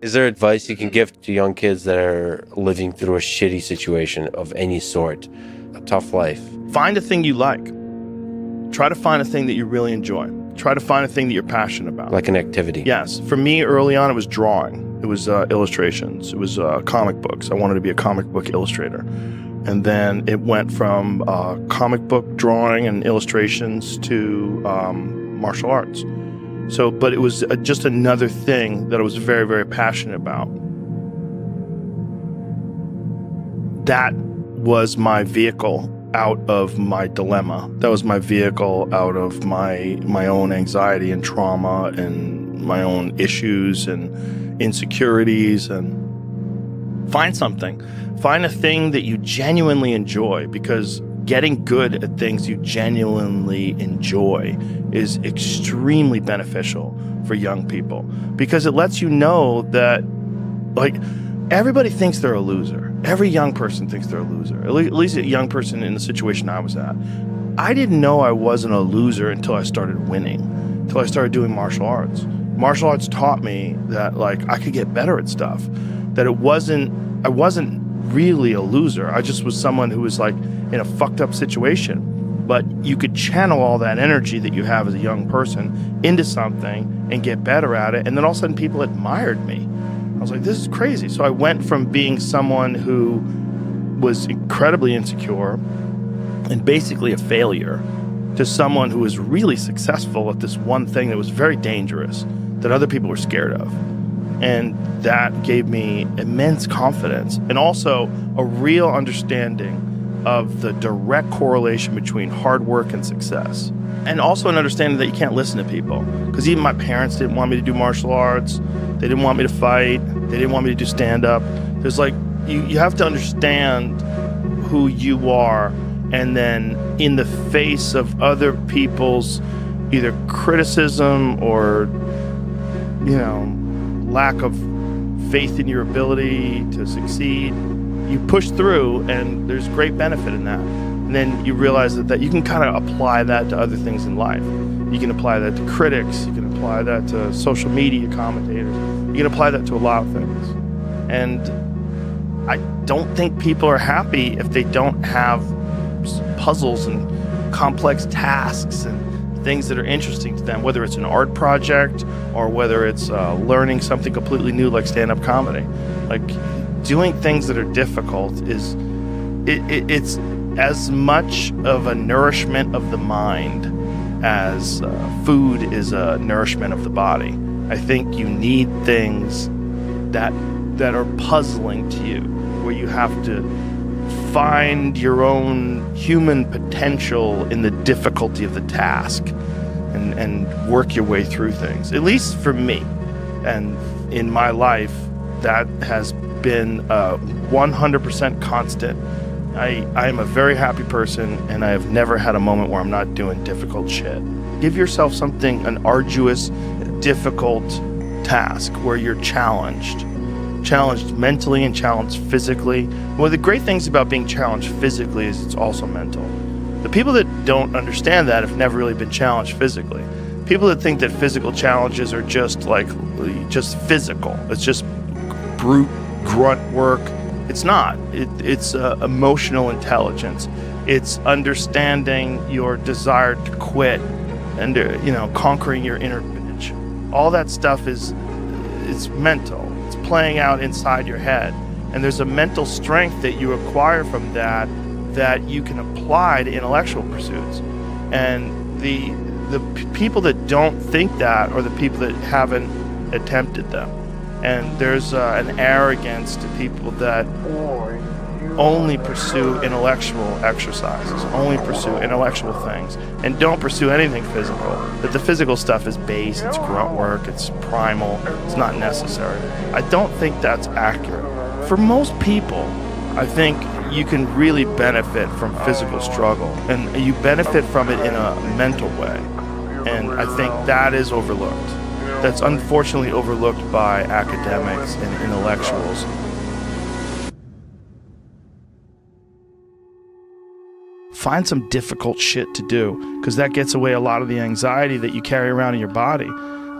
Is there advice you can give to young kids that are living through a shitty situation of any sort, a tough life? Find a thing you like. Try to find a thing that you really enjoy. Try to find a thing that you're passionate about. Like an activity? Yes. For me, early on, it was drawing. It was illustrations. It was comic books. I wanted to be a comic book illustrator. And then it went from comic book drawing and illustrations to martial arts. So, but it was just another thing that I was very, very passionate about. That was my vehicle out of my dilemma. That was my vehicle out of my own anxiety and trauma and my own issues and insecurities. And find something. Find a thing that you genuinely enjoy, because getting good at things you genuinely enjoy is extremely beneficial for young people, because it lets you know that, like, everybody thinks they're a loser. Every young person thinks they're a loser, at least a young person in the situation I was at. I didn't know I wasn't a loser until I started winning, until I started doing martial arts. Martial arts taught me that, like, I could get better at stuff, that I wasn't really a loser. I just was someone who was, like, in a fucked up situation. But you could channel all that energy that you have as a young person into something and get better at it. And then all of a sudden people admired me. I was like, this is crazy. So I went from being someone who was incredibly insecure and basically a failure to someone who was really successful at this one thing that was very dangerous, that other people were scared of. And that gave me immense confidence, and also a real understanding of the direct correlation between hard work and success. And also an understanding that you can't listen to people. Because even my parents didn't want me to do martial arts. They didn't want me to fight. They didn't want me to do stand-up. There's like, you have to understand who you are, and then in the face of other people's either criticism or, you know, lack of faith in your ability to succeed, you push through, and there's great benefit in that. And then you realize that you can kind of apply that to other things in life. You can apply that to critics, you can apply that to social media commentators, you can apply that to a lot of things. And I don't think people are happy if they don't have puzzles and complex tasks and things that are interesting to them, whether it's an art project or whether it's learning something completely new like stand-up comedy. Like, doing things that are difficult is it's as much of a nourishment of the mind as food is a nourishment of the body. I think you need things that are puzzling to you, where you have to find your own human potential in the difficulty of the task and work your way through things. At least for me, and in my life, that has been 100% constant. I am a very happy person, and I have never had a moment where I'm not doing difficult shit. Give yourself something, an arduous, difficult task where you're challenged mentally and challenged physically. One of the great things about being challenged physically is it's also mental. The people that don't understand that have never really been challenged physically. People that think that physical challenges are just physical, it's just brute grunt work. It's not. It's emotional intelligence. It's understanding your desire to quit and conquering your inner bitch. All that stuff is mental. It's playing out inside your head, and there's a mental strength that you acquire from that you can apply to intellectual pursuits. And the people that don't think that are the people that haven't attempted them. And there's an arrogance to people that only pursue intellectual exercises, only pursue intellectual things, and don't pursue anything physical. That the physical stuff is base, it's grunt work, it's primal, it's not necessary. I don't think that's accurate. For most people, I think you can really benefit from physical struggle, and you benefit from it in a mental way. And I think that is overlooked. That's unfortunately overlooked by academics and intellectuals. Find some difficult shit to do, because that gets away a lot of the anxiety that you carry around in your body.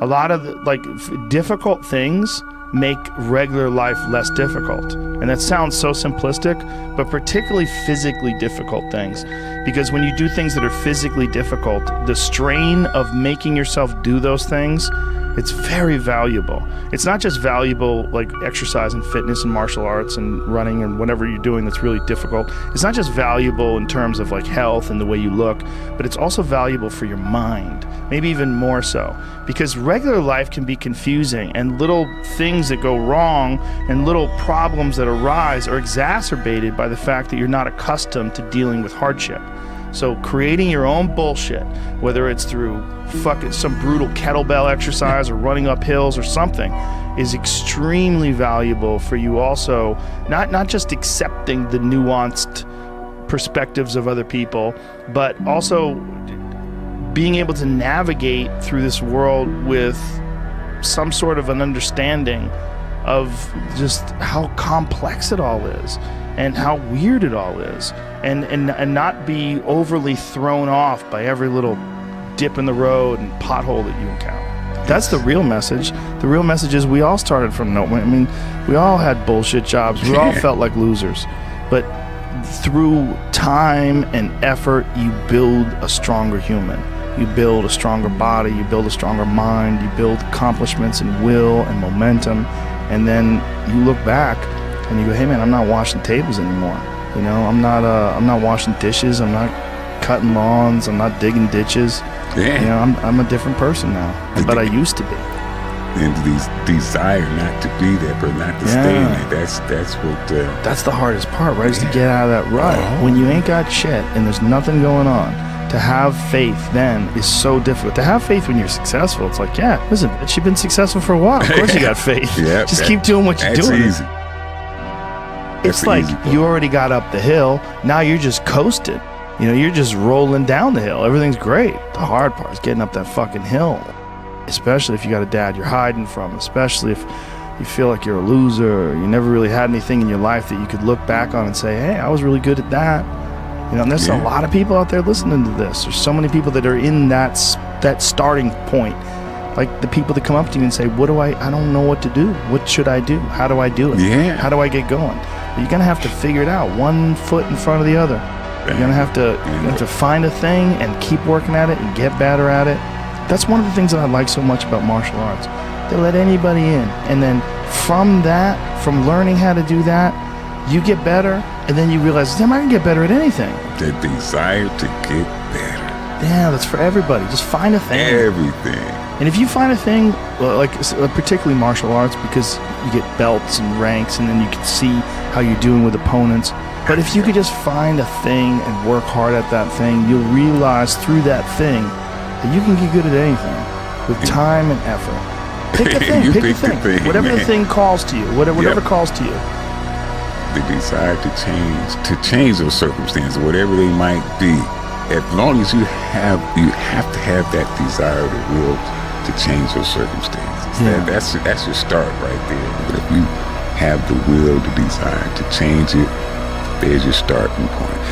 A lot of difficult things make regular life less difficult. And that sounds so simplistic, but particularly physically difficult things. Because when you do things that are physically difficult, the strain of making yourself do those things, it's very valuable. It's not just valuable like exercise and fitness and martial arts and running and whatever you're doing that's really difficult. It's not just valuable in terms of like health and the way you look, but it's also valuable for your mind, maybe even more so. Because regular life can be confusing, and little things that go wrong and little problems that arise are exacerbated by the fact that you're not accustomed to dealing with hardship. So creating your own bullshit, whether it's through fucking some brutal kettlebell exercise or running up hills or something, is extremely valuable for you also, not just accepting the nuanced perspectives of other people, but also being able to navigate through this world with some sort of an understanding of just how complex it all is and how weird it all is, and not be overly thrown off by every little dip in the road and pothole that you encounter. That's the real message. The real message is we all started from nowhere. I mean, we all had bullshit jobs. We all felt like losers. But through time and effort, you build a stronger human. You build a stronger body. You build a stronger mind. You build accomplishments and will and momentum. And then you look back and you go, hey man, I'm not washing tables anymore. You know, I'm not washing dishes. I'm not cutting lawns. I'm not digging ditches. Yeah. You know, I'm a different person now, but I used to be. And these desire not to be that, but not to stay in it. That's what. That's the hardest part, right? Is to get out of that rut. When you ain't got shit and there's nothing going on, to have faith then is so difficult. To have faith when you're successful, it's like, yeah, listen, bitch, you've been successful for a while. Of course you got faith. Yeah, just keep doing what you're doing. That's easy. It's like you already got up the hill. Now you're just coasting. You know, you're just rolling down the hill. Everything's great. The hard part is getting up that fucking hill. Especially if you got a dad you're hiding from. Especially if you feel like you're a loser. Or you never really had anything in your life that you could look back on and say, hey, I was really good at that. You know, and there's a lot of people out there listening to this. There's so many people that are in that starting point. Like the people that come up to you and say, I don't know what to do. What should I do? How do I do it? Yeah. How do I get going? But you're going to have to figure it out, one foot in front of the other. You're going to have to find a thing and keep working at it and get better at it. That's one of the things that I like so much about martial arts. They let anybody in. And then from learning how to do that, you get better. And then you realize, damn, I can get better at anything. The desire to get better. Yeah, that's for everybody. Just find a thing. Everything. And if you find a thing, like particularly martial arts, because you get belts and ranks, and then you can see how you're doing with opponents. But if you could just find a thing and work hard at that thing, you'll realize through that thing that you can get good at anything with time and effort. Pick a thing. Pick a thing. Whatever the thing calls to you. Whatever calls to you. The desire to change those circumstances, whatever they might be. As long as you have to have that desire, the will to change those circumstances. Yeah. That's your start right there. But if you have the will, the desire to change it, there's your starting point.